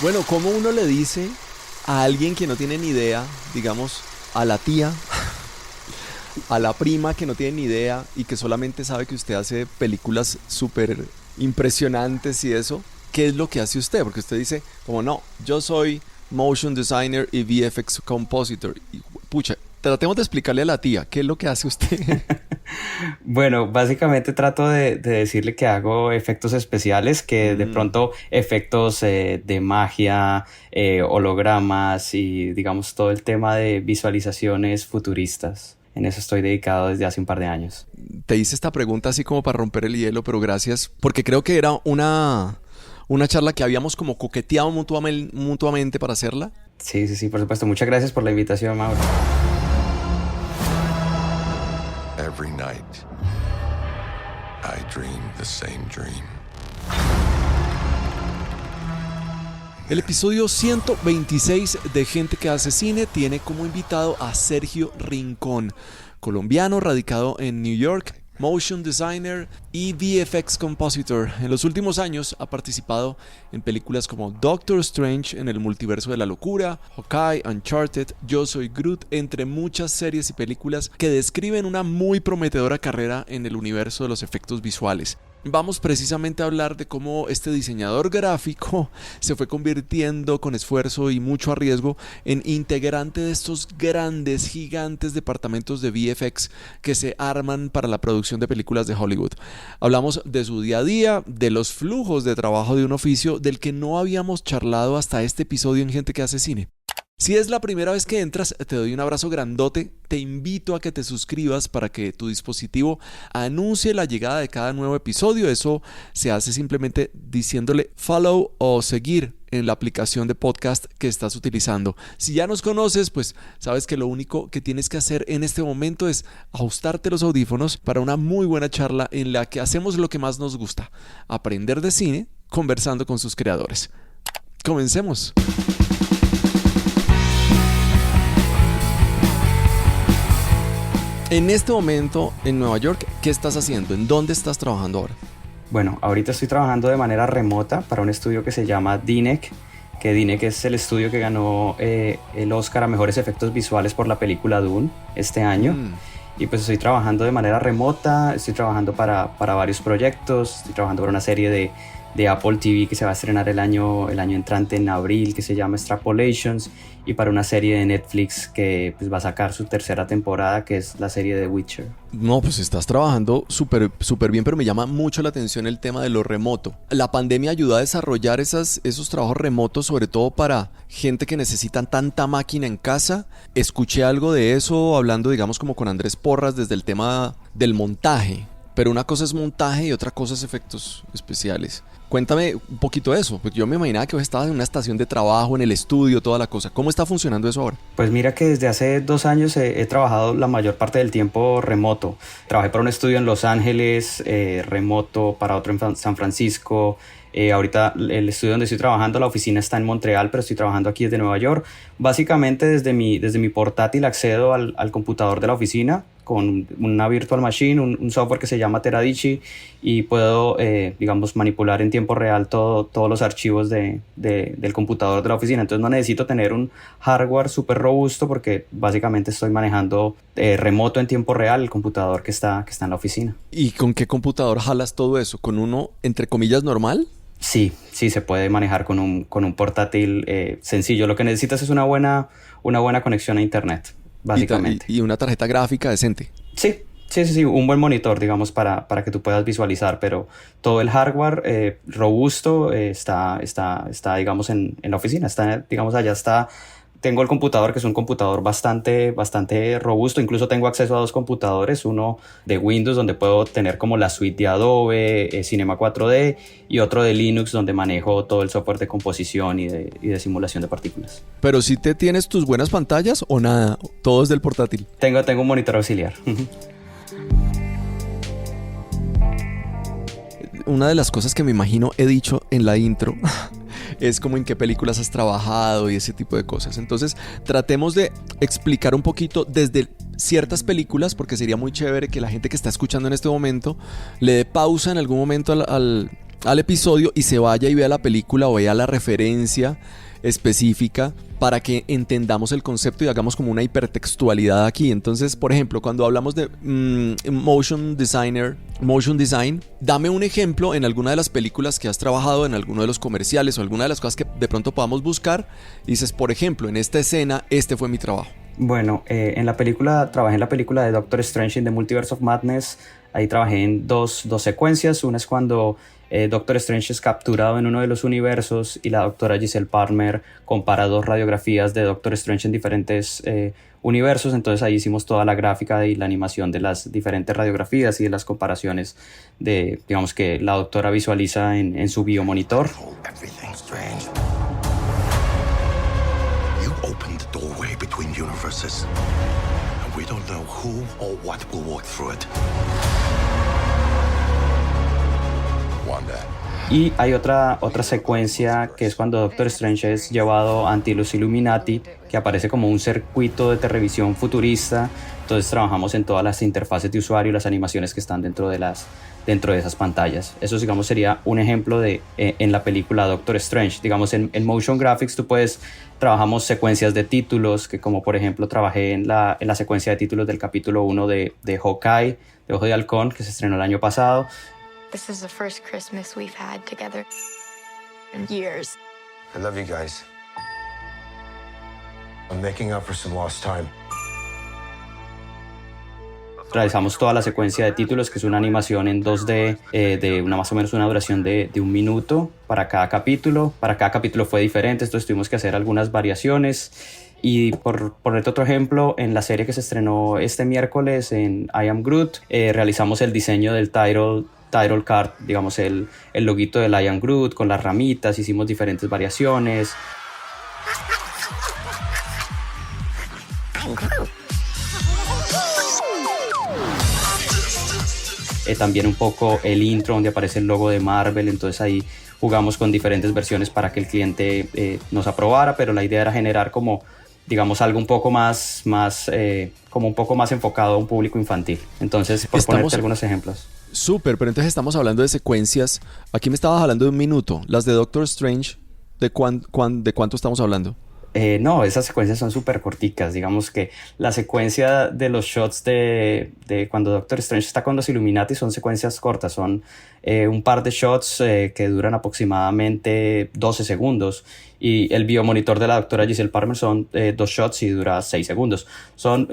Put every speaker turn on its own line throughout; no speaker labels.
Bueno, ¿cómo uno le dice a alguien que no tiene ni idea, digamos, a la tía, a la prima que no tiene ni idea y que solamente sabe que usted hace películas súper impresionantes y eso, ¿qué es lo que hace usted? Porque usted dice, como no, yo soy motion designer y VFX compositor. Y, pucha, tratemos de explicarle a la tía, ¿qué es lo que hace usted?
Bueno, básicamente trato de decirle que hago efectos especiales, que de pronto efectos de magia, hologramas y digamos todo el tema de visualizaciones futuristas. En eso estoy dedicado desde hace un par de años.
Te hice esta pregunta así como para romper el hielo, pero gracias, porque creo que era una charla que habíamos como coqueteado mutuamente para hacerla.
Sí, sí, sí, por supuesto. Muchas gracias por la invitación, Mauro.
Every night, I dream the same dream.
El episodio 126 de Gente que hace cine tiene como invitado a Sergio Rincón, colombiano radicado en New York, motion designer y VFX compositor. En los últimos años ha participado en películas como Doctor Strange en el multiverso de la locura, Hawkeye, Uncharted, Yo soy Groot, entre muchas series y películas que describen una muy prometedora carrera en el universo de los efectos visuales. Vamos precisamente a hablar de cómo este diseñador gráfico se fue convirtiendo con esfuerzo y mucho arriesgo en integrante de estos grandes, gigantes departamentos de VFX que se arman para la producción de películas de Hollywood. Hablamos de su día a día, de los flujos de trabajo de un oficio del que no habíamos charlado hasta este episodio en Gente que hace cine. Si es la primera vez que entras, te doy un abrazo grandote, te invito a que te suscribas para que tu dispositivo anuncie la llegada de cada nuevo episodio. Eso se hace simplemente diciéndole follow o seguir en la aplicación de podcast que estás utilizando. Si ya nos conoces, pues sabes que lo único que tienes que hacer en este momento es ajustarte los audífonos para una muy buena charla en la que hacemos lo que más nos gusta, aprender de cine conversando con sus creadores. Comencemos. En este momento, en Nueva York, ¿qué estás haciendo? ¿En dónde estás trabajando ahora?
Bueno, ahorita estoy trabajando de manera remota para un estudio que se llama DNEC, que DNEC es el estudio que ganó el Oscar a Mejores Efectos Visuales por la película Dune este año. Y pues estoy trabajando de manera remota, estoy trabajando para varios proyectos, estoy trabajando para una serie de Apple TV que se va a estrenar el año entrante en abril, que se llama Extrapolations, y para una serie de Netflix que pues va a sacar su tercera temporada, que es la serie de Witcher.
No, pues estás trabajando súper bien, pero me llama mucho la atención el tema de lo remoto. La pandemia ayudó a desarrollar esos trabajos remotos, sobre todo para gente que necesita tanta máquina en casa. Escuché algo de eso hablando, digamos, como con Andrés Porras desde el tema del montaje. Pero una cosa es montaje y otra cosa es efectos especiales. Cuéntame un poquito de eso, porque yo me imaginaba que vos estabas en una estación de trabajo, en el estudio, toda la cosa. ¿Cómo está funcionando eso ahora?
Pues mira que desde hace 2 años he trabajado la mayor parte del tiempo remoto. Trabajé para un estudio en Los Ángeles, remoto, para otro en San Francisco. Ahorita el estudio donde estoy trabajando, la oficina está en Montreal, pero estoy trabajando aquí desde Nueva York. Básicamente desde mi portátil accedo al computador de la oficina con una virtual machine, un software que se llama Teradici, y puedo, digamos, manipular en tiempo real todos los archivos del computador de la oficina. Entonces no necesito tener un hardware súper robusto porque básicamente estoy manejando remoto en tiempo real el computador que está en la oficina.
¿Y con qué computador jalas todo eso? ¿Con uno, entre comillas, normal?
Sí, se puede manejar con un portátil sencillo. Lo que necesitas es una buena conexión a internet, básicamente.
Y una tarjeta gráfica decente.
Sí, un buen monitor, digamos, para que tú puedas visualizar, pero todo el hardware robusto está, digamos, en la oficina. Está, digamos, allá está. Tengo el computador, que es un computador bastante robusto. Incluso tengo acceso a 2 computadores, uno de Windows, donde puedo tener como la suite de Adobe, Cinema 4D, y otro de Linux, donde manejo todo el software de composición y de simulación de partículas.
Pero si te tienes tus buenas pantallas o nada, todo es del portátil.
Tengo un monitor auxiliar.
Una de las cosas que me imagino he dicho en la intro es como en qué películas has trabajado y ese tipo de cosas. Entonces tratemos de explicar un poquito desde ciertas películas, porque sería muy chévere que la gente que está escuchando en este momento le dé pausa en algún momento al episodio y se vaya y vea la película o vea la referencia específica para que entendamos el concepto y hagamos como una hipertextualidad aquí. Entonces, por ejemplo, cuando hablamos de motion design, dame un ejemplo en alguna de las películas que has trabajado, en alguno de los comerciales o alguna de las cosas que de pronto podamos buscar. Y dices, por ejemplo, en esta escena, este fue mi trabajo.
Bueno, trabajé en la película de Doctor Strange in the Multiverse of Madness. Ahí trabajé en dos secuencias. Una es cuando Doctor Strange es capturado en uno de los universos y la doctora Giselle Palmer compara 2 radiografías de Doctor Strange en diferentes universos. Entonces ahí hicimos toda la gráfica y la animación de las diferentes radiografías y de las comparaciones de, digamos, que la doctora visualiza en su biomonitor.
Everything's strange. You opened the doorway between universes, and we don't know who or what will walk through it. Wanda.
Y hay otra secuencia que es cuando Doctor Strange es llevado ante los Illuminati, que aparece como un circuito de televisión futurista. Entonces trabajamos en todas las interfaces de usuario y las animaciones que están dentro de esas pantallas. Eso, digamos, sería un ejemplo de en la película Doctor Strange. Digamos, en Motion Graphics trabajamos secuencias de títulos, que como por ejemplo trabajé en la secuencia de títulos del capítulo 1 de Hawkeye, de Ojo de Halcón, que se estrenó el año pasado.
This is the first Christmas we've had together in years.
I love you guys. I'm making up for some lost time.
Realizamos toda la secuencia de títulos, que es una animación en 2D de más o menos una duración de 1 minuto para cada capítulo. Para cada capítulo fue diferente, entonces tuvimos que hacer algunas variaciones. Y por ponerte otro ejemplo, en la serie que se estrenó este miércoles en I Am Groot, realizamos el diseño del title card, digamos el loguito del I Am Groot con las ramitas, hicimos diferentes variaciones. También un poco el intro donde aparece el logo de Marvel, entonces ahí jugamos con diferentes versiones para que el cliente nos aprobara, pero la idea era generar como, digamos, algo un poco más como un poco más enfocado a un público infantil. Entonces, por ponerte algunos ejemplos.
Súper, pero entonces estamos hablando de secuencias. Aquí me estabas hablando de 1 minuto. Las de Doctor Strange, ¿de cuánto estamos hablando?
No, esas secuencias son súper corticas. Digamos que la secuencia de los shots de cuando Doctor Strange está con los Illuminati son secuencias cortas. Son un par de shots que duran aproximadamente 12 segundos. Y el biomonitor de la doctora Giselle Palmer son 2 shots y dura 6 segundos. Son,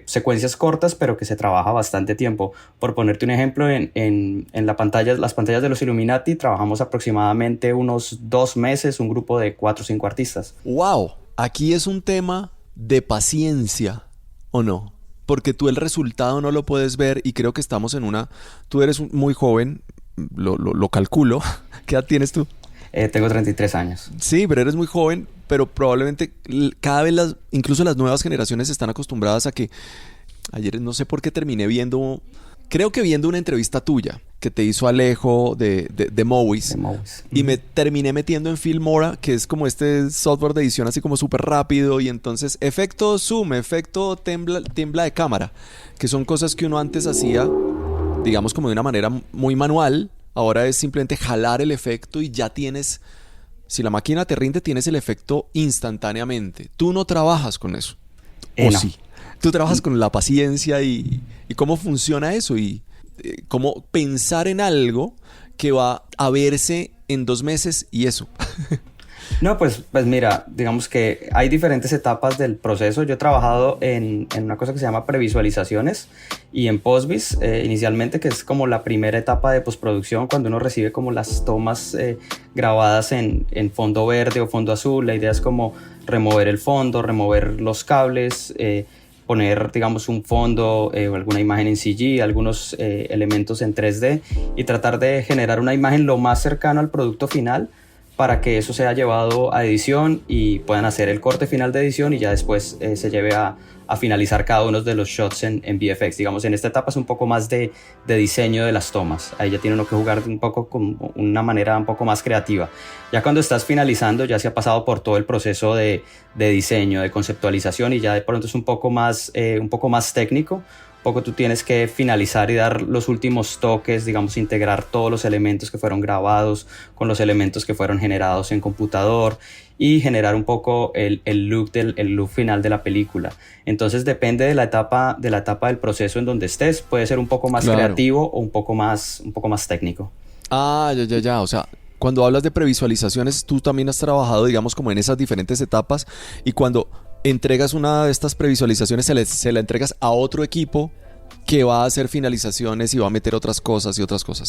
secuencias cortas, pero que se trabaja bastante tiempo. Por ponerte un ejemplo, en las pantallas de los Illuminati trabajamos aproximadamente unos 2 meses, un grupo de 4 o 5 artistas.
¡Wow! Aquí es un tema de paciencia, ¿o no? Porque tú el resultado no lo puedes ver y creo que estamos en una... Tú eres muy joven, lo calculo. ¿Qué edad tienes tú?
Tengo 33 años.
Sí, pero eres muy joven, pero probablemente cada vez incluso las nuevas generaciones están acostumbradas a que... Ayer no sé por qué terminé viendo una entrevista tuya que te hizo Alejo de Movies. Y me terminé metiendo en Filmora, que es como este software de edición así como súper rápido, y entonces efecto zoom, efecto tiembla de cámara, que son cosas que uno antes hacía, digamos, como de una manera muy manual. Ahora es simplemente jalar el efecto y ya tienes, si la máquina te rinde, tienes el efecto instantáneamente. Tú no trabajas con eso. ¿O
no?
Sí. Tú trabajas con la paciencia y cómo funciona eso y cómo pensar en algo que va a verse en 2 meses y eso.
No, pues mira, digamos que hay diferentes etapas del proceso. Yo he trabajado en una cosa que se llama previsualizaciones y en postvis inicialmente, que es como la primera etapa de postproducción, cuando uno recibe como las tomas grabadas en fondo verde o fondo azul. La idea es como remover el fondo, remover los cables, poner, digamos, un fondo o alguna imagen en CG, algunos elementos en 3D y tratar de generar una imagen lo más cercano al producto final, para que eso sea llevado a edición y puedan hacer el corte final de edición y ya después se lleve a finalizar cada uno de los shots en VFX. Digamos, en esta etapa es un poco más de diseño de las tomas. Ahí ya tiene uno que jugar un poco con una manera un poco más creativa. Ya cuando estás finalizando ya se ha pasado por todo el proceso de diseño, de conceptualización, y ya de pronto es un poco más técnico, poco tú tienes que finalizar y dar los últimos toques, digamos, integrar todos los elementos que fueron grabados con los elementos que fueron generados en computador y generar un poco el look final de la película. Entonces depende de la etapa del proceso en donde estés, puede ser un poco más creativo o un poco más técnico.
Ah, ya. O sea, cuando hablas de previsualizaciones, tú también has trabajado, digamos, como en esas diferentes etapas, y cuando entregas una de estas previsualizaciones, se la entregas a otro equipo que va a hacer finalizaciones y va a meter otras cosas, ¿sí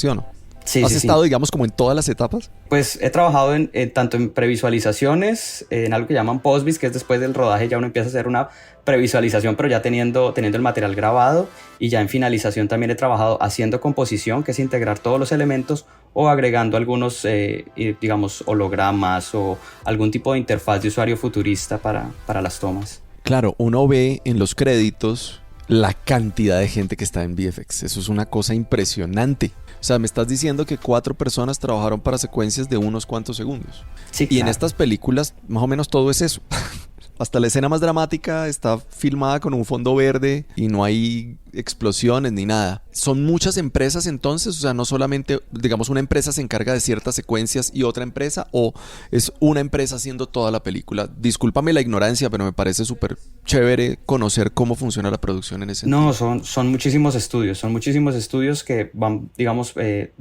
o no?
Sí,
¿Has estado, digamos, como en todas las etapas?
Pues he trabajado tanto en previsualizaciones, en algo que llaman post-vis, que es después del rodaje ya uno empieza a hacer una previsualización, pero ya teniendo el material grabado, y ya en finalización también he trabajado haciendo composición, que es integrar todos los elementos o agregando algunos, digamos, hologramas o algún tipo de interfaz de usuario futurista para las tomas.
Claro, uno ve en los créditos la cantidad de gente que está en VFX. Eso es una cosa impresionante. O sea, me estás diciendo que 4 personas trabajaron para secuencias de unos cuantos segundos.
Sí,
y en estas películas, más o menos todo es eso. Hasta la escena más dramática está filmada con un fondo verde y no hay explosiones ni nada. ¿Son muchas empresas entonces? O sea, no solamente, digamos, una empresa se encarga de ciertas secuencias y otra empresa, o es una empresa haciendo toda la película. Discúlpame la ignorancia, pero me parece súper chévere conocer cómo funciona la producción en ese sentido.
No, son muchísimos estudios que van, digamos,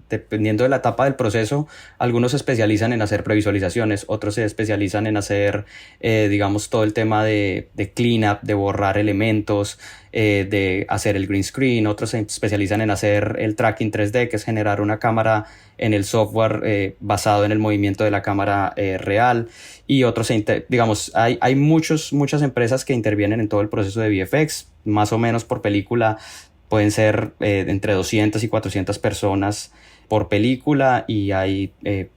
dependiendo de la etapa del proceso. Algunos se especializan en hacer previsualizaciones, otros se especializan en hacer, digamos, todo el tema de cleanup, de borrar elementos, de hacer el green screen. Otros se especializan en hacer el tracking 3D, que es generar una cámara en el software basado en el movimiento de la cámara real. Y otros, digamos, hay muchas empresas que intervienen en todo el proceso de VFX. Más o menos por película pueden ser entre 200 y 400 personas por película, y hay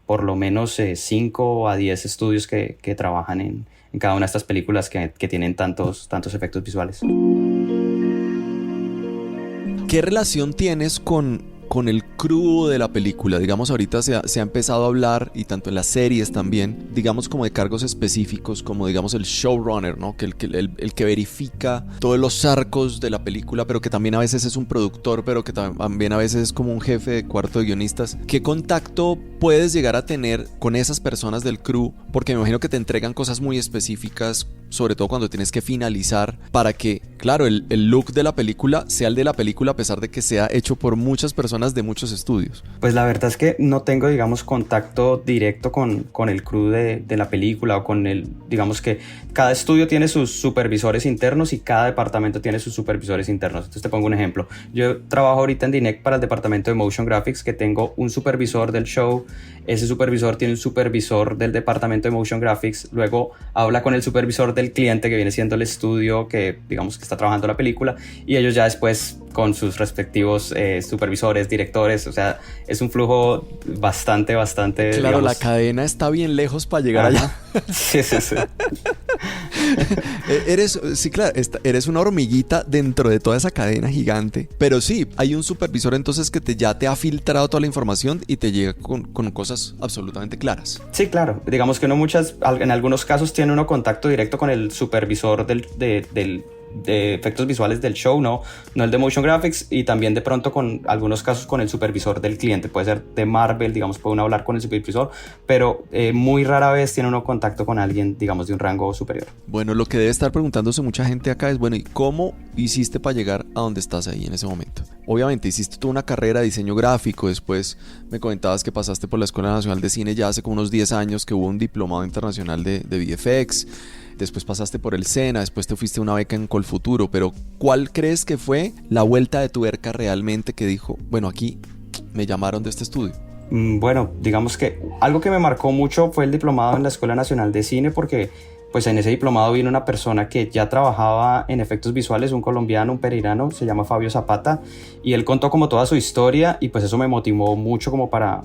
por lo menos 5 a 10 estudios que trabajan en cada una de estas películas que tienen tantos efectos visuales.
¿Qué relación tienes con el crew de la película? Digamos, ahorita se ha empezado a hablar, y tanto en las series también, digamos, como de cargos específicos, como digamos el showrunner, ¿no? Que el que verifica todos los arcos de la película, pero que también a veces es un productor, pero que también a veces es como un jefe de cuarto de guionistas. ¿Qué contacto puedes llegar a tener con esas personas del crew? Porque me imagino que te entregan cosas muy específicas, sobre todo cuando tienes que finalizar, para que, claro, el look de la película sea el de la película, a pesar de que sea hecho por muchas personas de muchos estudios.
Pues la verdad es que no tengo, digamos, contacto directo con el crew de la película, o con digamos que cada estudio tiene sus supervisores internos y cada departamento tiene sus supervisores internos. Entonces te pongo un ejemplo. Yo trabajo ahorita en DINEC para el departamento de Motion Graphics, que tengo un supervisor del show. Ese supervisor tiene un supervisor del departamento de Motion Graphics, luego habla con el supervisor del cliente, que viene siendo el estudio que, digamos, que está trabajando la película, y ellos ya después con sus respectivos supervisores, directores. O sea, es un flujo bastante,
claro,
digamos...
la cadena está bien lejos para llegar allá.
Sí.
Eres una hormiguita dentro de toda esa cadena gigante. Pero sí, hay un supervisor entonces que ya te ha filtrado toda la información y te llega con cosas absolutamente claras.
Sí, claro. Digamos que en algunos casos tiene uno contacto directo con el supervisor de efectos visuales del show, no el de Motion Graphics, y también de pronto con algunos casos con el supervisor del cliente. Puede ser de Marvel, digamos, puede uno hablar con el supervisor, pero muy rara vez tiene uno contacto con alguien, digamos, de un rango superior.
Bueno, lo que debe estar preguntándose mucha gente acá es, bueno, ¿y cómo hiciste para llegar a donde estás ahí en ese momento? Obviamente hiciste toda una carrera de diseño gráfico, después me comentabas que pasaste por la Escuela Nacional de Cine ya hace como unos 10 años, que hubo un diplomado internacional de VFX. Después pasaste por el SENA, después te fuiste a una beca en Colfuturo, pero ¿cuál crees que fue la vuelta de tuerca realmente que dijo, bueno, aquí me llamaron de este estudio?
Bueno, digamos que algo que me marcó mucho fue el diplomado en la Escuela Nacional de Cine, porque pues en ese diplomado vino una persona que ya trabajaba en efectos visuales, un colombiano, un pereirano, se llama Fabio Zapata, y él contó como toda su historia, y pues eso me motivó mucho como para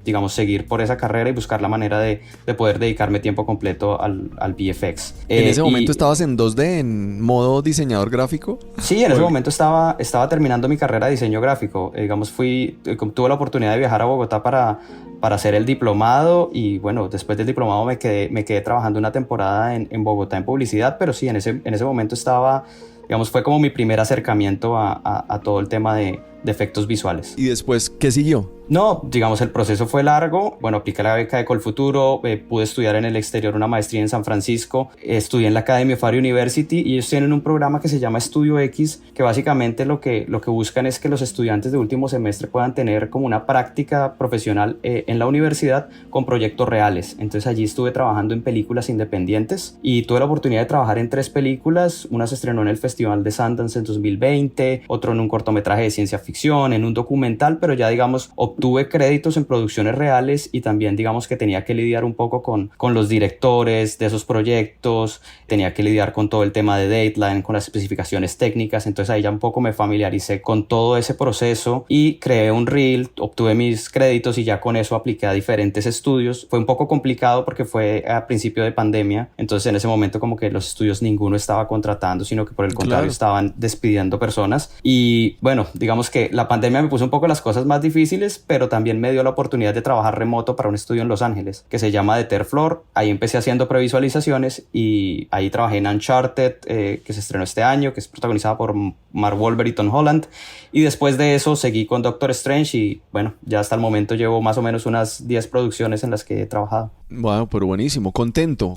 digamos, seguir por esa carrera y buscar la manera de poder dedicarme tiempo completo al VFX.
¿En ese momento estabas en 2D, en modo diseñador gráfico?
Sí, en ese momento estaba terminando mi carrera de diseño gráfico. Digamos, tuve la oportunidad de viajar a Bogotá para hacer el diplomado, y bueno, después del diplomado me quedé trabajando una temporada en Bogotá en publicidad, pero sí, en ese momento estaba digamos, fue como mi primer acercamiento a todo el tema de efectos visuales.
¿Y después qué siguió?
No, digamos, el proceso fue largo. Bueno, apliqué la beca de Colfuturo, pude estudiar en el exterior una maestría en San Francisco, estudié en la Academy of Fire University y ellos tienen un programa que se llama Estudio X, que básicamente lo que buscan es que los estudiantes de último semestre puedan tener como una práctica profesional en la universidad con proyectos reales. Entonces allí estuve trabajando en películas independientes y tuve la oportunidad de trabajar en 3 películas. Una se estrenó en el Festival de Sundance en 2020, otro en un cortometraje de ciencia ficción, en un documental, pero ya digamos obtuve créditos en producciones reales y también digamos que tenía que lidiar un poco con los directores de esos proyectos, tenía que lidiar con todo el tema de deadline, con las especificaciones técnicas, entonces ahí ya un poco me familiaricé con todo ese proceso y creé un reel, obtuve mis créditos y ya con eso apliqué a diferentes estudios. Fue un poco complicado porque fue a principio de pandemia, entonces en ese momento como que los estudios ninguno estaba contratando, sino que por el contrario estaban despidiendo personas y bueno, digamos que la pandemia me puso un poco las cosas más difíciles, pero también me dio la oportunidad de trabajar remoto para un estudio en Los Ángeles que se llama The Third Floor. Ahí empecé haciendo previsualizaciones y ahí trabajé en Uncharted, que se estrenó este año, que es protagonizada por Mark Wahlberg y Tom Holland, y después de eso seguí con Doctor Strange y bueno, ya hasta el momento llevo más o menos unas 10 producciones en las que he trabajado.
Bueno, pero buenísimo, contento.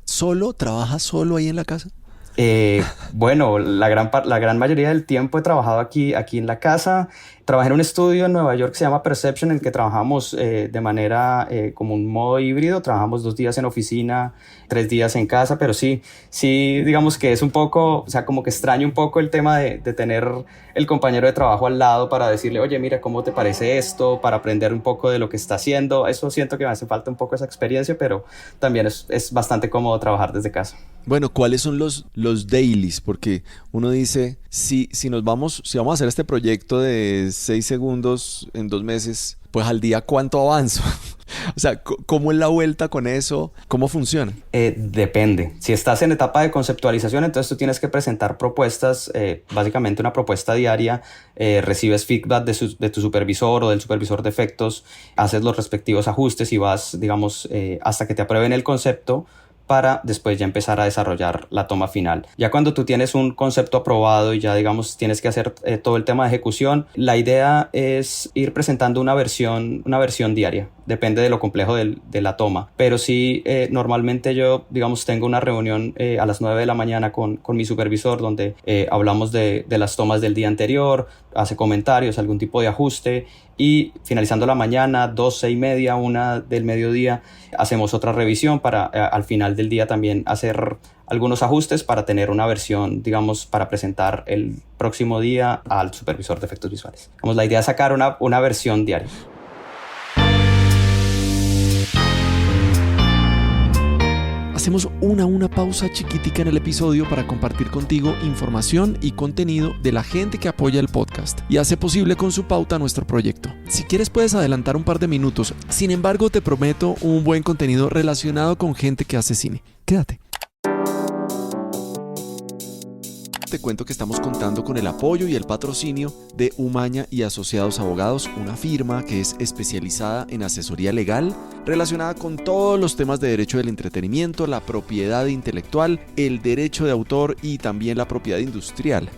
¿Trabajas solo ahí en la casa?
Bueno, la gran mayoría del tiempo he trabajado aquí en la casa. Trabajé en un estudio en Nueva York que se llama Perception, en el que trabajamos de manera como un modo híbrido. Trabajamos 2 días en oficina, 3 días en casa, pero sí, digamos que es un poco, o sea, como que extraño un poco el tema de tener el compañero de trabajo al lado para decirle, oye, mira, ¿cómo te parece esto? Para aprender un poco de lo que está haciendo. Eso siento que me hace falta un poco esa experiencia, pero también es bastante cómodo trabajar desde casa.
Bueno, ¿cuáles son los dailies? Porque uno dice, si vamos a hacer este proyecto de 6 segundos en 2 meses, pues al día, ¿cuánto avanzo? O sea, ¿cómo es la vuelta con eso? ¿Cómo funciona?
Depende. Si estás en etapa de conceptualización, entonces tú tienes que presentar propuestas, básicamente una propuesta diaria, recibes feedback de tu supervisor o del supervisor de efectos, haces los respectivos ajustes y vas, digamos, hasta que te aprueben el concepto, para después ya empezar a desarrollar la toma final. Ya cuando tú tienes un concepto aprobado y ya digamos tienes que hacer todo el tema de ejecución, la idea es ir presentando una versión diaria. Depende de lo complejo de la toma. Pero sí, normalmente yo digamos tengo una reunión a las 9 de la mañana con mi supervisor donde hablamos de las tomas del día anterior, hace comentarios, algún tipo de ajuste y finalizando la mañana, 12:30, 1 del mediodía, hacemos otra revisión para al final del día también hacer algunos ajustes para tener una versión, digamos, para presentar el próximo día al supervisor de efectos visuales. La idea es sacar una versión diaria.
Hacemos una pausa chiquitica en el episodio para compartir contigo información y contenido de la gente que apoya el podcast y hace posible con su pauta nuestro proyecto. Si quieres puedes adelantar un par de minutos, sin embargo te prometo un buen contenido relacionado con gente que hace cine. Quédate. Te cuento que estamos contando con el apoyo y el patrocinio de Umaña y Asociados Abogados, una firma que es especializada en asesoría legal relacionada con todos los temas de derecho del entretenimiento, la propiedad intelectual, el derecho de autor y también la propiedad industrial.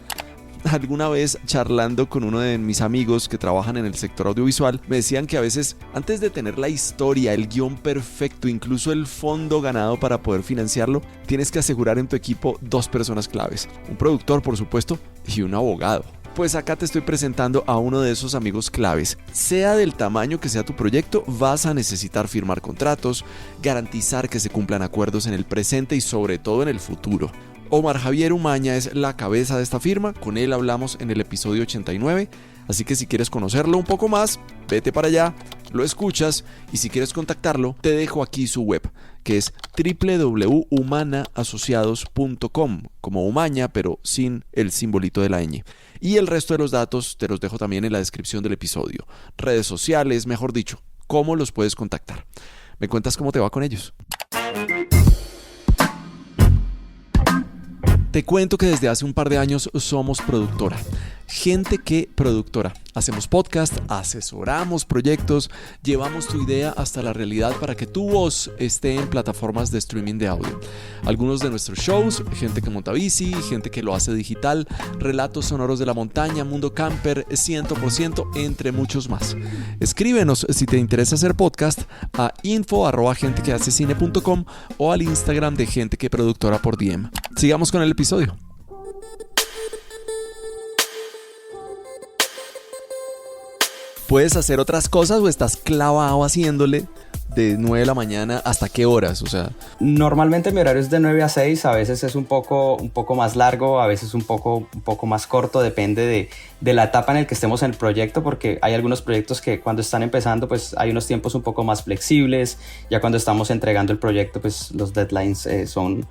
Alguna vez charlando con uno de mis amigos que trabajan en el sector audiovisual, me decían que a veces antes de tener la historia, el guión perfecto, incluso el fondo ganado para poder financiarlo, tienes que asegurar en tu equipo 2 personas claves, un productor por supuesto y un abogado. Pues acá te estoy presentando a uno de esos amigos claves. Sea del tamaño que sea tu proyecto, vas a necesitar firmar contratos, garantizar que se cumplan acuerdos en el presente y sobre todo en el futuro. Omar Javier Umaña es la cabeza de esta firma, con él hablamos en el episodio 89, así que si quieres conocerlo un poco más, vete para allá, lo escuchas y si quieres contactarlo, te dejo aquí su web, que es www.umanaasociados.com, como Umaña, pero sin el simbolito de la ñ. Y el resto de los datos te los dejo también en la descripción del episodio. Redes sociales, mejor dicho, cómo los puedes contactar. ¿Me cuentas cómo te va con ellos? Te cuento que desde hace un par de años somos productora. Gente que Productora. Hacemos podcast, asesoramos proyectos, llevamos tu idea hasta la realidad para que tu voz esté en plataformas de streaming de audio. Algunos de nuestros shows, gente que monta bici, gente que lo hace digital, relatos sonoros de la montaña, mundo camper, 100%, entre muchos más. Escríbenos si te interesa hacer podcast a info@gentequehacecine.com o al Instagram de Gente que Productora por DM. Sigamos con el episodio. ¿Puedes hacer otras cosas o estás clavado haciéndole de 9 de la mañana hasta qué horas? O sea,
normalmente mi horario es de 9 a 6, a veces es un poco más largo, a veces un poco más corto, depende de la etapa en la que estemos en el proyecto, porque hay algunos proyectos que cuando están empezando pues hay unos tiempos un poco más flexibles, ya cuando estamos entregando el proyecto pues los deadlines son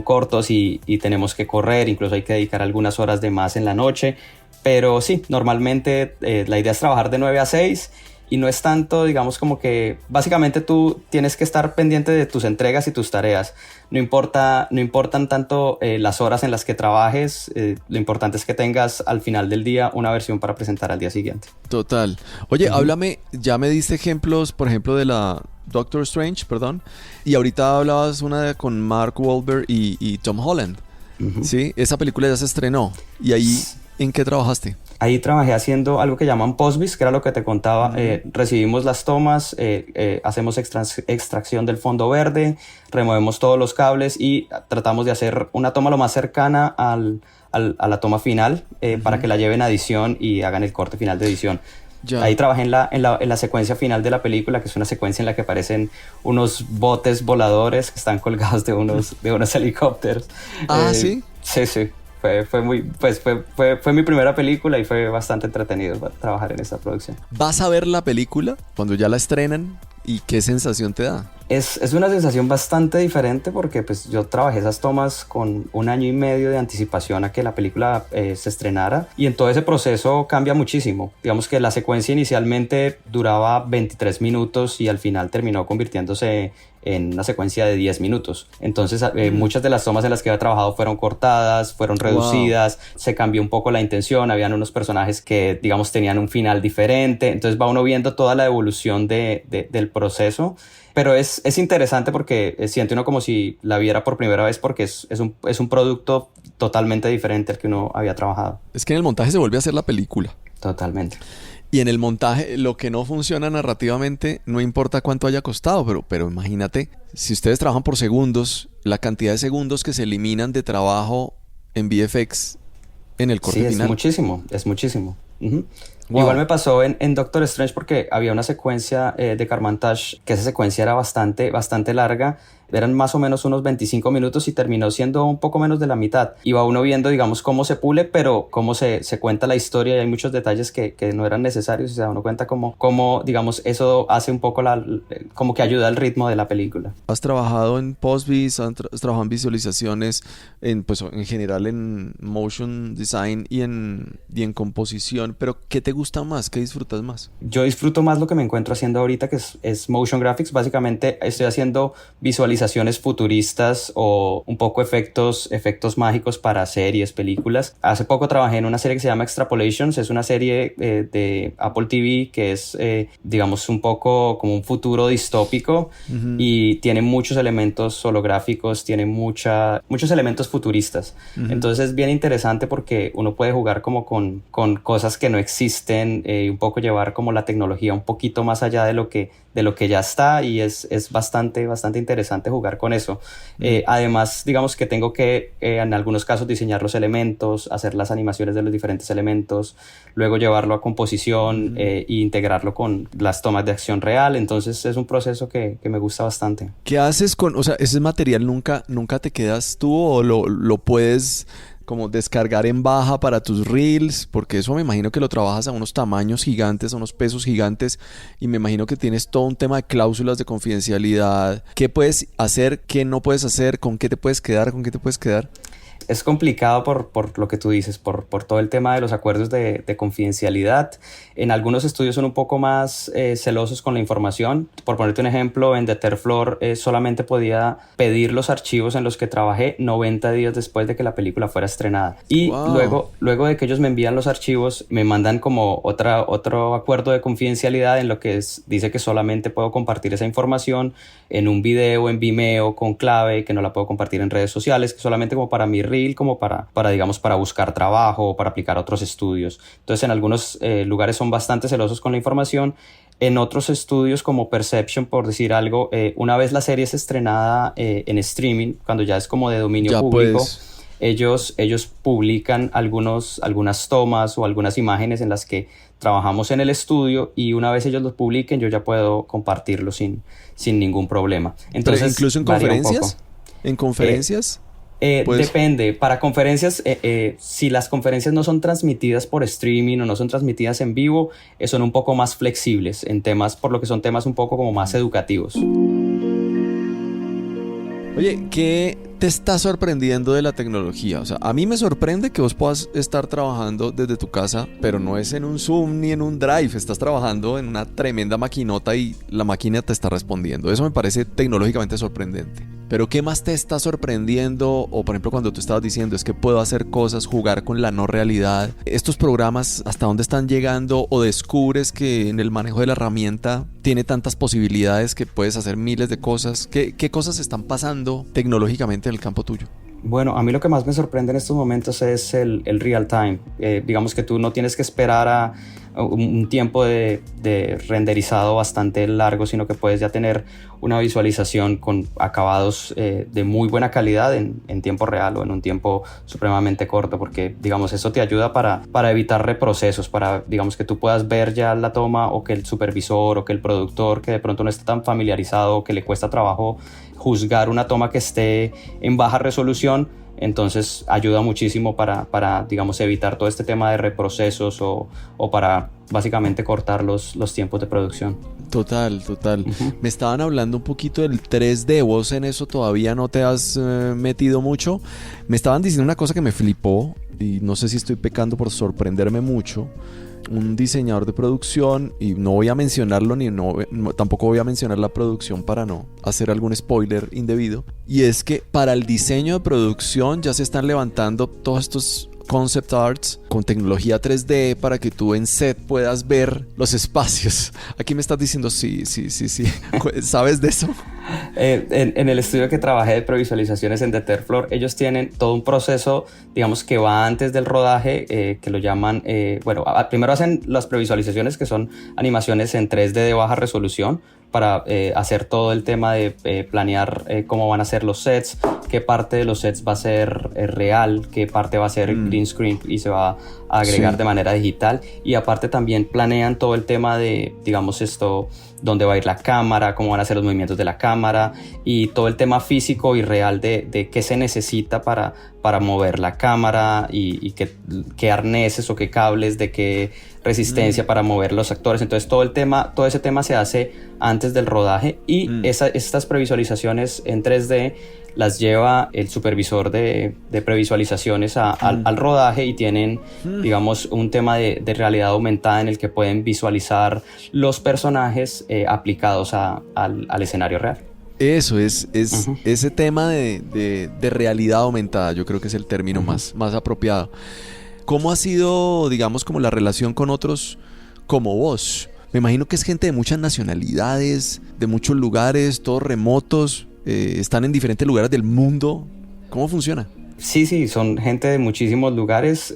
cortos y tenemos que correr, incluso hay que dedicar algunas horas de más en la noche, pero sí, normalmente la idea es trabajar de 9 a 6. Y no es tanto, digamos, como que básicamente tú tienes que estar pendiente de tus entregas y tus tareas. No importan tanto las horas en las que trabajes, lo importante es que tengas al final del día una versión para presentar al día siguiente.
Total. Oye, háblame, ya me diste ejemplos, por ejemplo, de la Doctor Strange, perdón, y ahorita hablabas una con Mark Wahlberg y Tom Holland. Sí, esa película ya se estrenó. ¿Y ahí en qué trabajaste?
Ahí trabajé haciendo algo que llaman post-vis, que era lo que te contaba. Recibimos las tomas, hacemos extracción del fondo verde, removemos todos los cables y tratamos de hacer una toma lo más cercana a la toma final para que la lleven a edición y hagan el corte final de edición. Ya. Ahí trabajé en la secuencia final de la película, que es una secuencia en la que aparecen unos botes voladores que están colgados de unos helicópteros.
¿Sí?
Sí. Fue mi primera película y fue bastante entretenido trabajar en esta producción.
¿Vas a ver la película cuando ya la estrenan? ¿Y qué sensación te da?
Es una sensación bastante diferente porque pues, yo trabajé esas tomas con 1 año y medio de anticipación a que la película se estrenara, y en todo ese proceso cambia muchísimo. Digamos que la secuencia inicialmente duraba 23 minutos y al final terminó convirtiéndose en una secuencia de 10 minutos. Entonces muchas de las tomas en las que había trabajado fueron cortadas, fueron reducidas, se cambió un poco la intención, habían unos personajes que digamos tenían un final diferente, entonces va uno viendo toda la evolución del proceso. Pero es interesante porque siente uno como si la viera por primera vez, porque es un producto totalmente diferente al que uno había trabajado.
Es que en el montaje se vuelve a hacer la película.
Totalmente.
Y en el montaje, lo que no funciona narrativamente, no importa cuánto haya costado, pero imagínate, si ustedes trabajan por segundos, la cantidad de segundos que se eliminan de trabajo en VFX en el corte final.
Es muchísimo. Wow. Igual me pasó en Doctor Strange porque había una secuencia de Carmontage, que esa secuencia era bastante larga, eran más o menos unos 25 minutos y terminó siendo un poco menos de la mitad. Iba uno viendo, digamos, cómo se pule, pero cómo se cuenta la historia, y hay muchos detalles que no eran necesarios y se da uno cuenta cómo digamos, eso hace un poco como que ayuda al ritmo de la película.
¿Has trabajado en post-vis, has trabajado en visualizaciones, en general en motion design y en composición, pero ¿qué te gusta más? ¿Qué disfrutas más?
Yo disfruto más lo que me encuentro haciendo ahorita, que es motion graphics. Básicamente estoy haciendo visualizaciones futuristas o un poco efectos mágicos para series, películas. Hace poco trabajé en una serie que se llama Extrapolations. Es una serie de Apple TV que es, digamos, un poco como un futuro distópico, y tiene muchos elementos holográficos, tiene muchos elementos futuristas. Entonces es bien interesante porque uno puede jugar como con cosas que no existen, un poco llevar como la tecnología un poquito más allá de lo que ya está, y es bastante interesante jugar con eso. Además, digamos que tengo que en algunos casos diseñar los elementos, hacer las animaciones de los diferentes elementos, luego llevarlo a composición e integrarlo con las tomas de acción real. Entonces es un proceso que me gusta bastante.
¿Qué haces o sea, ese material nunca te quedas tú, o lo puedes como descargar en baja para tus reels? Porque eso me imagino que lo trabajas a unos tamaños gigantes, a unos pesos gigantes, y me imagino que tienes todo un tema de cláusulas de confidencialidad. ¿Qué puedes hacer? ¿Qué no puedes hacer? ¿Con qué te puedes quedar? ¿Con qué te puedes quedar?
es complicado por lo que tú dices, por todo el tema de los acuerdos de confidencialidad. En algunos estudios son un poco más celosos con la información. Por ponerte un ejemplo, en Terflor solamente podía pedir los archivos en los que trabajé 90 días después de que la película fuera estrenada. Y luego de que ellos me envían los archivos, me mandan como otro acuerdo de confidencialidad en lo que dice que solamente puedo compartir esa información en un video, en Vimeo, con clave, que no la puedo compartir en redes sociales, que solamente como para mi reel, como para digamos, para buscar trabajo o para aplicar a otros estudios. Entonces, en algunos lugares son bastante celosos con la información. En otros estudios como Perception, por decir algo, una vez la serie es estrenada en streaming, cuando ya es como de dominio
ya
público,
pues.
ellos publican algunas tomas o algunas imágenes en las que trabajamos en el estudio, y una vez ellos los publiquen, yo ya puedo compartirlo sin ningún problema. Entonces,
pero incluso en conferencias. ¿En conferencias? Pues,
depende. Para conferencias, si las conferencias no son transmitidas por streaming o no son transmitidas en vivo, son un poco más flexibles en temas, por lo que son temas un poco como más educativos.
oye, ¿qué te está sorprendiendo de la tecnología? O sea, a mí me sorprende que vos puedas estar trabajando desde tu casa, pero no es en un Zoom ni en un Drive. Estás trabajando en una tremenda maquinota y la máquina te está respondiendo. Eso me parece tecnológicamente sorprendente. Pero ¿qué más te está sorprendiendo? O por ejemplo, cuando tú estabas diciendo es que puedo hacer cosas, jugar con la no realidad. ¿Estos programas hasta dónde están llegando? ¿O descubres que en el manejo de la herramienta tiene tantas posibilidades que puedes hacer miles de cosas? ¿Qué cosas están pasando tecnológicamente en el campo tuyo?
Bueno, a mí lo que más me sorprende en estos momentos es el real time. Digamos que tú no tienes que esperar a un tiempo de renderizado bastante largo, sino que puedes ya tener una visualización con acabados de muy buena calidad en tiempo real o en un tiempo supremamente corto, porque digamos eso te ayuda para evitar reprocesos, para digamos que tú puedas ver ya la toma, o que el supervisor o que el productor, que de pronto no está tan familiarizado o que le cuesta trabajo juzgar una toma que esté en baja resolución, entonces ayuda muchísimo para digamos, evitar todo este tema de reprocesos o para básicamente cortar los tiempos de producción.
Total.
Uh-huh.
Me estaban hablando un poquito del 3D. ¿Vos en eso todavía no te has metido mucho? Me estaban diciendo una cosa que me flipó, y no sé si estoy pecando por sorprenderme mucho. Un diseñador de producción, y no voy a mencionarlo tampoco voy a mencionar la producción para no hacer algún spoiler indebido, y es que para el diseño de producción ya se están levantando todos estos concept arts con tecnología 3D para que tú en set puedas ver los espacios. Aquí me estás diciendo sí. ¿Sabes de eso?
En el estudio que trabajé de previsualizaciones en Terflor, ellos tienen todo un proceso, digamos, que va antes del rodaje, que lo llaman, primero hacen las previsualizaciones, que son animaciones en 3D de baja resolución, para hacer todo el tema de planear cómo van a ser los sets, qué parte de los sets va a ser real, qué parte va a ser green screen y se va a agregar de manera digital, y aparte también planean todo el tema de, digamos, dónde va a ir la cámara, cómo van a ser los movimientos de la cámara, y todo el tema físico y real de qué se necesita para mover la cámara, y qué arneses o qué cables, de qué resistencia para mover los actores. Entonces todo ese tema se hace antes del rodaje, y estas previsualizaciones en 3D las lleva el supervisor de previsualizaciones al rodaje, y tienen, digamos, un tema de realidad aumentada en el que pueden visualizar los personajes aplicados al escenario real.
Eso es ese tema de realidad aumentada, yo creo que es el término más apropiado. ¿Cómo ha sido, digamos, como la relación con otros como vos? Me imagino que es gente de muchas nacionalidades, de muchos lugares, todos remotos, están en diferentes lugares del mundo. ¿Cómo funciona?
Sí, son gente de muchísimos lugares.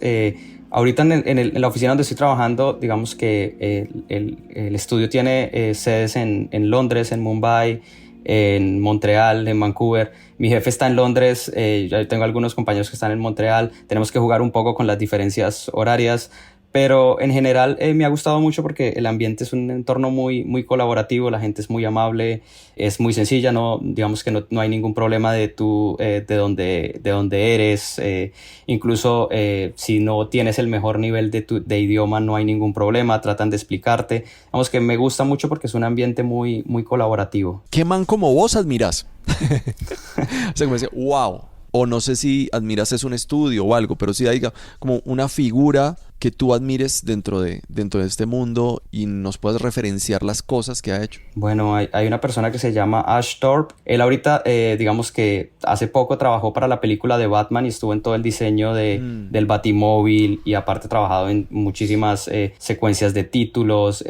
Ahorita en la oficina donde estoy trabajando, digamos que el estudio tiene sedes en Londres, en Mumbai, en Montreal, en Vancouver. Mi jefe está en Londres, yo tengo algunos compañeros que están en Montreal. Tenemos que jugar un poco con las diferencias horarias, pero en general me ha gustado mucho porque el ambiente es un entorno muy, muy colaborativo, la gente es muy amable, es muy sencilla, digamos que no hay ningún problema de dónde eres, incluso si no tienes el mejor nivel de idioma, no hay ningún problema, tratan de explicarte. Digamos que me gusta mucho porque es un ambiente muy, muy colaborativo.
¿Qué man como vos admirás? O sea, como dice, wow, o no sé si admiras es un estudio o algo, pero sí hay como una figura que tú admires dentro de este mundo y nos puedas referenciar las cosas que ha hecho.
Bueno, hay una persona que se llama Ash Thorpe. Él ahorita, digamos que hace poco trabajó para la película de Batman y estuvo en todo el diseño del Batimóvil, y aparte ha trabajado en muchísimas secuencias de títulos,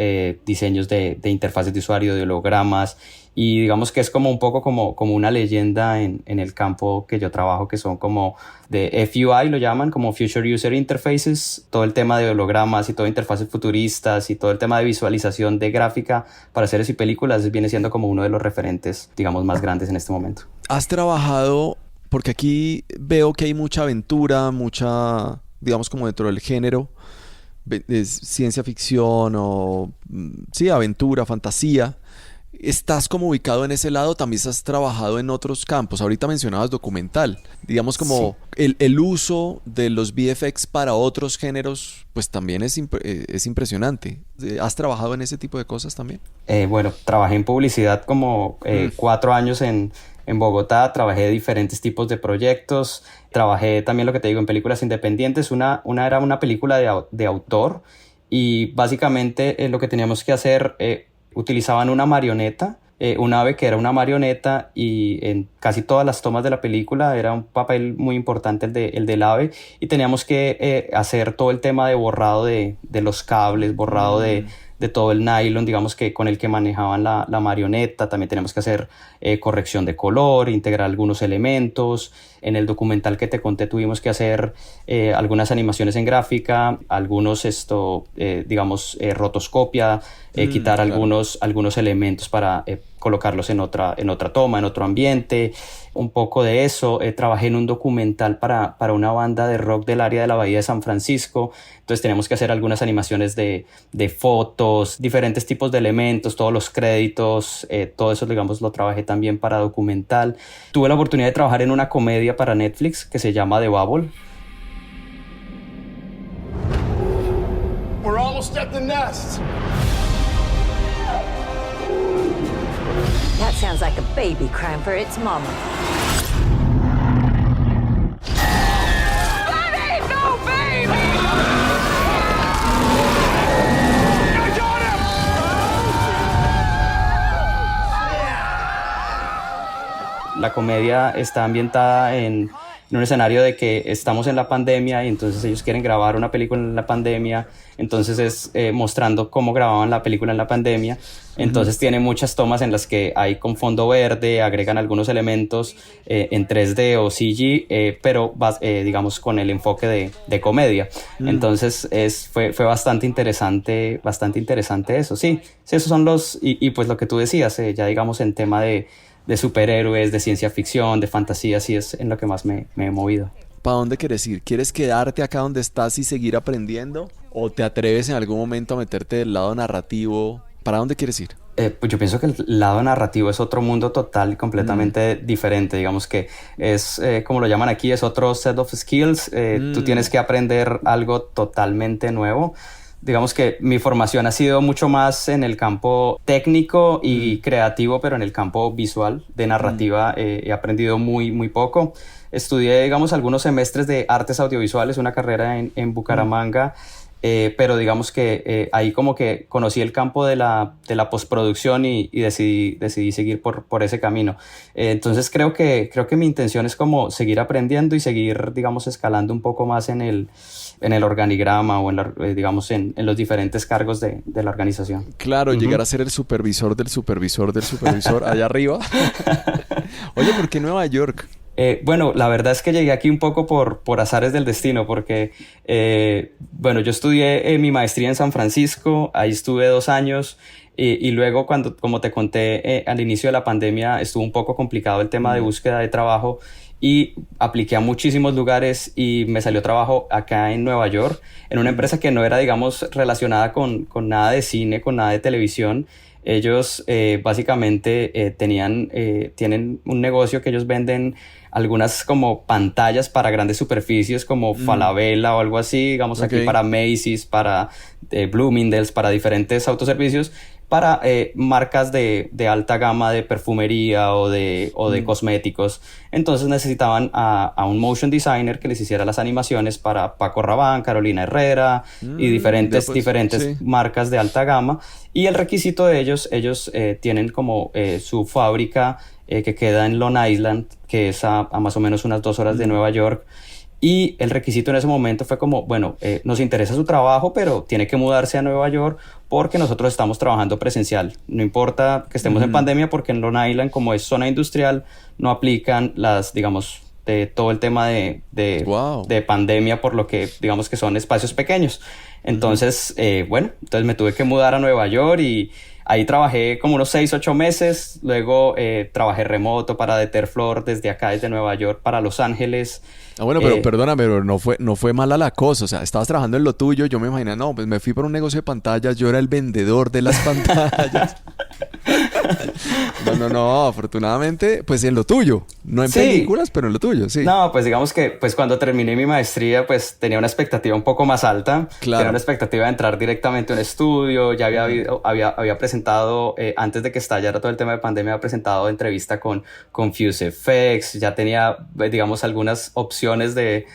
diseños de interfaces de usuario, de hologramas. Y digamos que es como un poco como una leyenda en el campo que yo trabajo, que son como de FUI, lo llaman, como Future User Interfaces, todo el tema de hologramas y todo interfaces futuristas y todo el tema de visualización de gráfica para series y películas viene siendo como uno de los referentes, digamos, más grandes en este momento.
¿Has trabajado, porque aquí veo que hay mucha aventura, mucha, digamos, como dentro del género, de ciencia ficción o, sí, aventura, fantasía? ¿Estás como ubicado en ese lado? ¿También has trabajado en otros campos? Ahorita mencionabas documental. Digamos como sí. el uso de los VFX para otros géneros, pues también es impresionante. ¿Has trabajado en ese tipo de cosas también?
Bueno, trabajé en publicidad como 4 años en Bogotá. Trabajé diferentes tipos de proyectos. Trabajé también, lo que te digo, en películas independientes. Una era una película de autor, y básicamente lo que teníamos que hacer... utilizaban una marioneta, un ave que era una marioneta, y en casi todas las tomas de la película era un papel muy importante el del ave, y teníamos que hacer todo el tema de borrado de los cables, borrado de todo el nylon, digamos, que con el que manejaban la marioneta. También teníamos que hacer corrección de color, integrar algunos elementos. En el documental que te conté tuvimos que hacer algunas animaciones en gráfica, algunos rotoscopia, quitar claro. algunos elementos para colocarlos en otra toma, en otro ambiente. Un poco de eso. Trabajé en un documental para una banda de rock del área de la Bahía de San Francisco. Entonces tenemos que hacer algunas animaciones de fotos, diferentes tipos de elementos, todos los créditos, todo eso, digamos, lo trabajé también para documental. Tuve la oportunidad de trabajar en una comedia para Netflix que se llama The Babble.
We're almost at the nest.
That sounds like a baby crying for its mama.
That ain't no baby! I got him!
La comedia está ambientada en un escenario de que estamos en la pandemia, y entonces ellos quieren grabar una película en la pandemia. Entonces es mostrando cómo grababan la película en la pandemia. Entonces tiene muchas tomas en las que hay con fondo verde, agregan algunos elementos en 3D o CG, pero digamos con el enfoque de comedia. Entonces fue bastante interesante eso. Sí, esos son los... Y pues lo que tú decías, ya digamos en tema de superhéroes, de ciencia ficción, de fantasía, sí es en lo que más me he movido.
¿Para dónde quieres ir? ¿Quieres quedarte acá donde estás y seguir aprendiendo? ¿O te atreves en algún momento a meterte del lado narrativo? ¿Para dónde quieres ir?
Pues yo pienso que el lado narrativo es otro mundo total y completamente diferente. Digamos que es, como lo llaman aquí, es otro set of skills. Tú tienes que aprender algo totalmente nuevo. Digamos que mi formación ha sido mucho más en el campo técnico y creativo, pero en el campo visual, de narrativa, he aprendido muy, muy poco. Estudié, digamos, algunos semestres de artes audiovisuales, una carrera en Bucaramanga, pero digamos que ahí como que conocí el campo de la postproducción y decidí seguir por ese camino. Entonces creo que mi intención es como seguir aprendiendo y seguir, digamos, escalando un poco más en el organigrama o digamos en los diferentes cargos de la organización.
Claro, llegar a ser el supervisor del supervisor del supervisor allá arriba. Oye, ¿por qué Nueva York?
Bueno, la verdad es que llegué aquí un poco por azares del destino, porque yo estudié mi maestría en San Francisco, ahí estuve 2 años, y luego cuando, como te conté, al inicio de la pandemia estuvo un poco complicado el tema de búsqueda de trabajo, y apliqué a muchísimos lugares y me salió trabajo acá en Nueva York, en una empresa que no era, digamos, relacionada con nada de cine, con nada de televisión. Ellos básicamente tienen un negocio que ellos venden algunas como pantallas para grandes superficies como Falabella o algo así, digamos, aquí para Macy's, para Bloomingdale's, para diferentes autoservicios. para marcas de alta gama de perfumería o de cosméticos. Entonces necesitaban a un motion designer que les hiciera las animaciones para Paco Rabanne, Carolina Herrera y diferentes
sí.
marcas de alta gama. Y el requisito de ellos tienen como su fábrica que queda en Long Island, que es a más o menos unas 2 horas de Nueva York. Y el requisito en ese momento fue como, bueno, nos interesa su trabajo, pero tiene que mudarse a Nueva York porque nosotros estamos trabajando presencial. No importa que estemos en pandemia, porque en Long Island, como es zona industrial, no aplican digamos, de todo el tema de pandemia, por lo que digamos que son espacios pequeños. Entonces, entonces me tuve que mudar a Nueva York y ahí trabajé como unos 6-8 meses. Luego trabajé remoto para Deterflor desde acá, desde Nueva York, para Los Ángeles.
Bueno, pero perdóname, pero no fue mala la cosa. O sea, estabas trabajando en lo tuyo. Yo me imaginé, no, pues me fui por un negocio de pantallas. Yo era el vendedor de las pantallas. No, afortunadamente, pues en lo tuyo. No en películas, pero en lo tuyo, sí.
No, pues digamos que pues cuando terminé mi maestría, pues tenía una expectativa un poco más alta.
Claro.
Tenía una expectativa de entrar directamente a un estudio. Ya había presentado, antes de que estallara todo el tema de pandemia, había presentado entrevista con Fuse FX. Ya tenía, digamos, algunas opciones de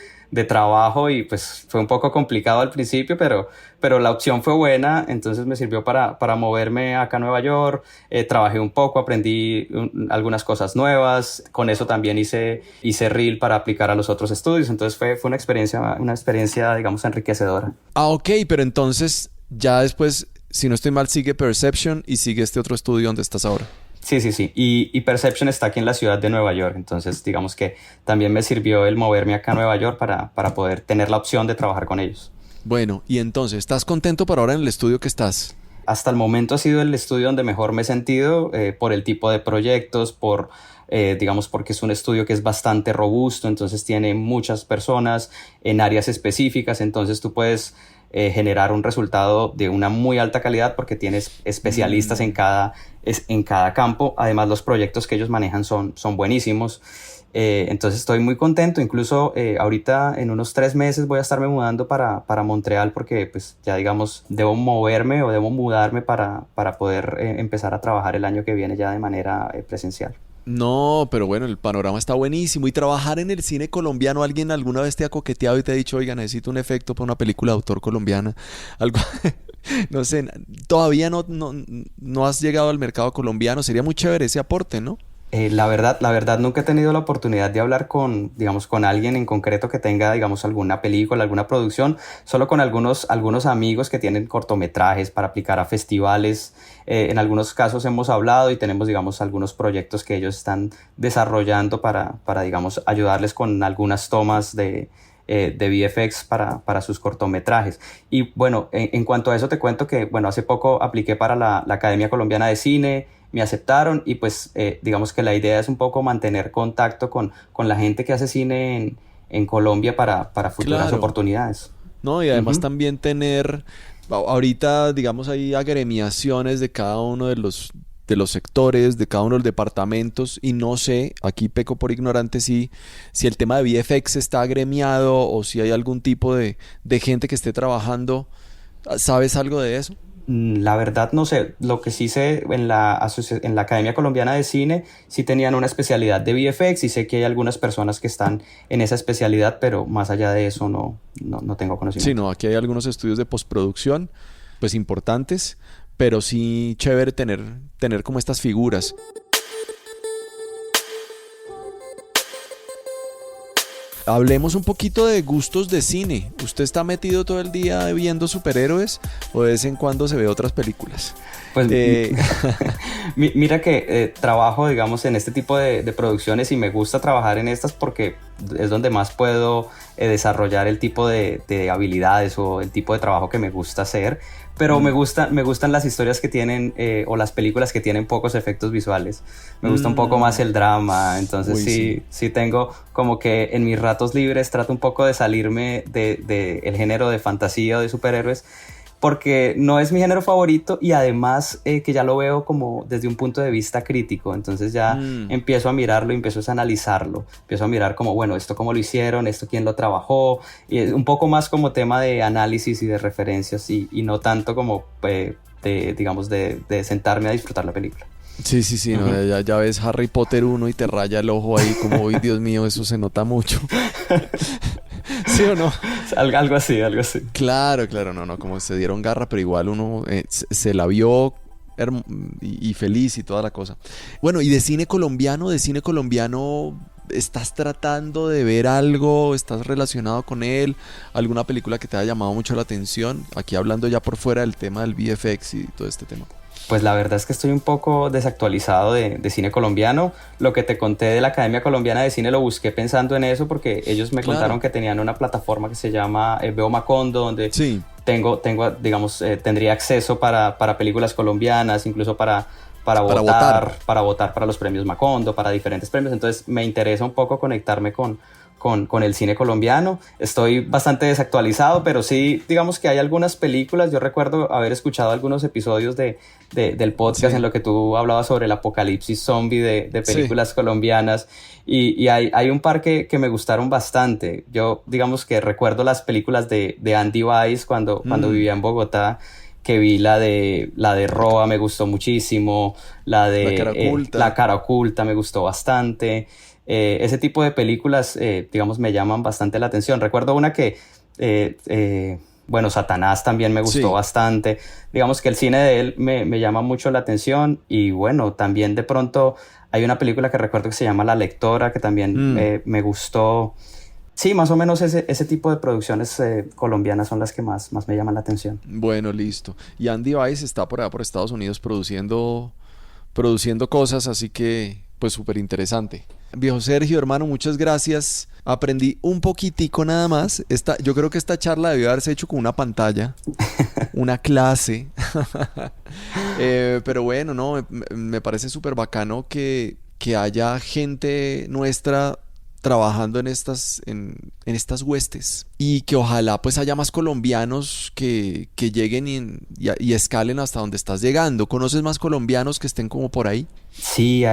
trabajo y pues fue un poco complicado al principio, pero la opción fue buena, entonces me sirvió para moverme acá a Nueva York. Trabajé un poco, aprendí algunas cosas nuevas, con eso también hice reel para aplicar a los otros estudios, entonces fue una experiencia digamos enriquecedora.
Ok, pero entonces ya después, si no estoy mal, sigue Perception y sigue este otro estudio donde estás ahora.
Sí. Y Perception está aquí en la ciudad de Nueva York. Entonces, digamos que también me sirvió el moverme acá a Nueva York para poder tener la opción de trabajar con ellos.
Bueno, y entonces, ¿estás contento por ahora en el estudio que estás?
Hasta el momento ha sido el estudio donde mejor me he sentido por el tipo de proyectos, digamos porque es un estudio que es bastante robusto, entonces tiene muchas personas en áreas específicas, entonces tú puedes generar un resultado de una muy alta calidad porque tienes especialistas en cada campo. Además, los proyectos que ellos manejan son buenísimos. Entonces estoy muy contento. Incluso ahorita en unos 3 meses voy a estarme mudando para Montreal porque pues ya digamos debo mudarme para poder empezar a trabajar el año que viene ya de manera presencial.
No, pero bueno, el panorama está buenísimo. Y trabajar en el cine colombiano, ¿alguien alguna vez te ha coqueteado y te ha dicho, oiga, necesito un efecto para una película de autor colombiana? Algo, no sé, todavía no has llegado al mercado colombiano. Sería muy chévere ese aporte, ¿no?
La verdad nunca he tenido la oportunidad de hablar con alguien en concreto que tenga, digamos, alguna película, alguna producción, solo con algunos amigos que tienen cortometrajes para aplicar a festivales. En algunos casos hemos hablado y tenemos, digamos, algunos proyectos que ellos están desarrollando para digamos, ayudarles con algunas tomas de VFX para sus cortometrajes. Y bueno, en cuanto a eso te cuento que, bueno, hace poco apliqué para la Academia Colombiana de Cine, me aceptaron y pues digamos que la idea es un poco mantener contacto con la gente que hace cine en Colombia para futuras oportunidades.
No, y además también tener, ahorita digamos hay agremiaciones de cada uno de los sectores, de cada uno de los departamentos, y no sé, aquí peco por ignorante si el tema de VFX está agremiado o si hay algún tipo de gente que esté trabajando. ¿Sabes algo de eso?
La verdad no sé. Lo que sí sé, en la Academia Colombiana de Cine sí tenían una especialidad de VFX y sé que hay algunas personas que están en esa especialidad, pero más allá de eso no tengo conocimiento.
Sí, no, aquí hay algunos estudios de postproducción pues importantes, pero sí chévere tener como estas figuras. Hablemos un poquito de gustos de cine. ¿Usted está metido todo el día viendo superhéroes o de vez en cuando se ve otras películas?
Pues mira que trabajo, digamos, en este tipo de producciones y me gusta trabajar en estas porque es donde más puedo desarrollar el tipo de habilidades o el tipo de trabajo que me gusta hacer. Pero me gustan las historias que tienen o las películas que tienen pocos efectos visuales. Me gusta un poco más el drama. Entonces sí tengo como que en mis ratos libres trato un poco de salirme de el género de fantasía o de superhéroes, porque no es mi género favorito y además que ya lo veo como desde un punto de vista crítico. Entonces ya empiezo a mirarlo y empiezo a analizarlo. Empiezo a mirar como, bueno, esto cómo lo hicieron, esto quién lo trabajó. Y es un poco más como tema de análisis y de referencias y no tanto como digamos, de sentarme a disfrutar la película.
Sí, no, ya ves Harry Potter 1 y te raya el ojo ahí como, uy, Dios mío, eso se nota mucho. ¿Sí o no?
Algo así.
Claro, no, como se dieron garra, pero igual uno se la vio y feliz y toda la cosa. Bueno, y de cine colombiano, ¿estás tratando de ver algo? ¿Estás relacionado con él? ¿Alguna película que te haya llamado mucho la atención? Aquí hablando ya por fuera del tema del VFX y todo este tema.
Pues la verdad es que estoy un poco desactualizado de cine colombiano. Lo que te conté de la Academia Colombiana de Cine lo busqué pensando en eso porque ellos me contaron que tenían una plataforma que se llama Veo Macondo, donde tengo digamos, tendría acceso para películas colombianas, incluso para votar para los premios Macondo, para diferentes premios. Entonces me interesa un poco conectarme con el cine colombiano. Estoy bastante desactualizado, pero sí, digamos que hay algunas películas. Yo recuerdo haber escuchado algunos episodios del podcast en lo que tú hablabas sobre el apocalipsis zombie de películas colombinas y hay un par que me gustaron bastante. Yo, digamos que recuerdo las películas de Andy Weiss cuando vivía en Bogotá, que vi la de Roa, me gustó muchísimo, la cara oculta me gustó bastante. Ese tipo de películas, digamos, me llaman bastante la atención. Recuerdo una que, Satanás también me gustó bastante. Digamos que el cine de él me llama mucho la atención. Y bueno, también de pronto hay una película que recuerdo que se llama La Lectora, que también me gustó. Sí, más o menos ese tipo de producciones colombianas son las que más me llaman la atención.
Bueno, listo. Y Andy Weiss está por allá por Estados Unidos produciendo cosas, así que pues súper interesante. Viejo Sergio, hermano, muchas gracias. Aprendí un poquitico nada más. Yo creo que esta charla debió haberse hecho con una pantalla, una clase. Pero bueno, no, me parece súper bacano que haya gente nuestra trabajando en estas huestes y que ojalá pues haya más colombianos que lleguen y escalen hasta donde estás llegando. ¿Conoces más colombianos que estén como por ahí?
Sí,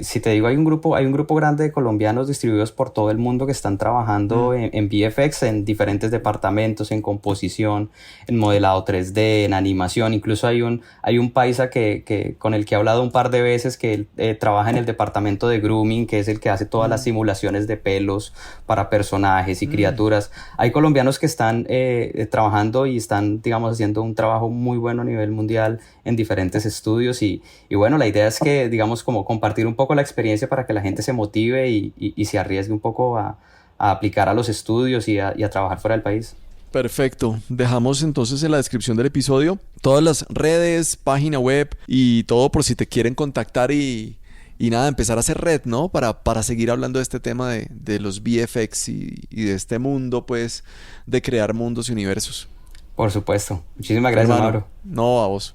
si te digo, hay un grupo grande de colombianos distribuidos por todo el mundo que están trabajando en VFX, en diferentes departamentos, en composición, en modelado 3D, en animación. Incluso hay un paisa con el que he hablado un par de veces que trabaja en el departamento de grooming, que es el que hace todas las simulaciones de pelos para personajes y criaturas. Hay colombianos que están trabajando y están, digamos, haciendo un trabajo muy bueno a nivel mundial en diferentes estudios y bueno, la idea es que, digamos, como compartir un poco la experiencia para que la gente se motive y se arriesgue un poco a aplicar a los estudios y a trabajar fuera del país.
Perfecto. Dejamos entonces en la descripción del episodio todas las redes, página web y todo por si te quieren contactar y nada, empezar a hacer red, ¿no? Para seguir hablando de este tema de los VFX y de este mundo, pues, de crear mundos y universos.
Por supuesto. Muchísimas gracias,
hermano.
Mauro.
No, a vos.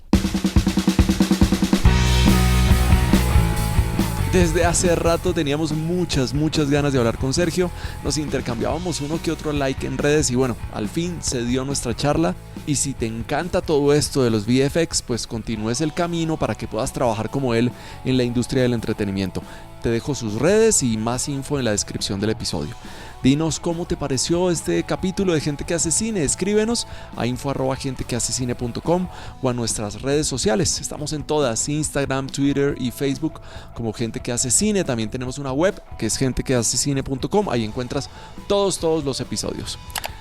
Desde hace rato teníamos muchas ganas de hablar con Sergio. Nos intercambiábamos uno que otro like en redes y bueno, al fin se dio nuestra charla. Y si te encanta todo esto de los VFX, pues continúes el camino para que puedas trabajar como él en la industria del entretenimiento. Te dejo sus redes y más info en la descripción del episodio. Dinos cómo te pareció este capítulo de Gente que Hace Cine. Escríbenos a info@gentequehacecine.com o a nuestras redes sociales. Estamos en todas, Instagram, Twitter y Facebook como Gente que Hace Cine. También tenemos una web que es gentequehacecine.com. Ahí encuentras todos los episodios.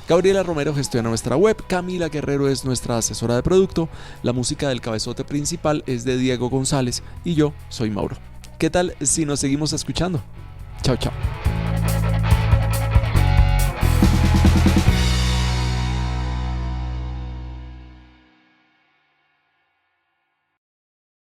Gabriela Romero gestiona nuestra web, Camila Guerrero es nuestra asesora de producto, la música del cabezote principal es de Diego González y yo soy Mauro. ¿Qué tal si nos seguimos escuchando? Chao, chao.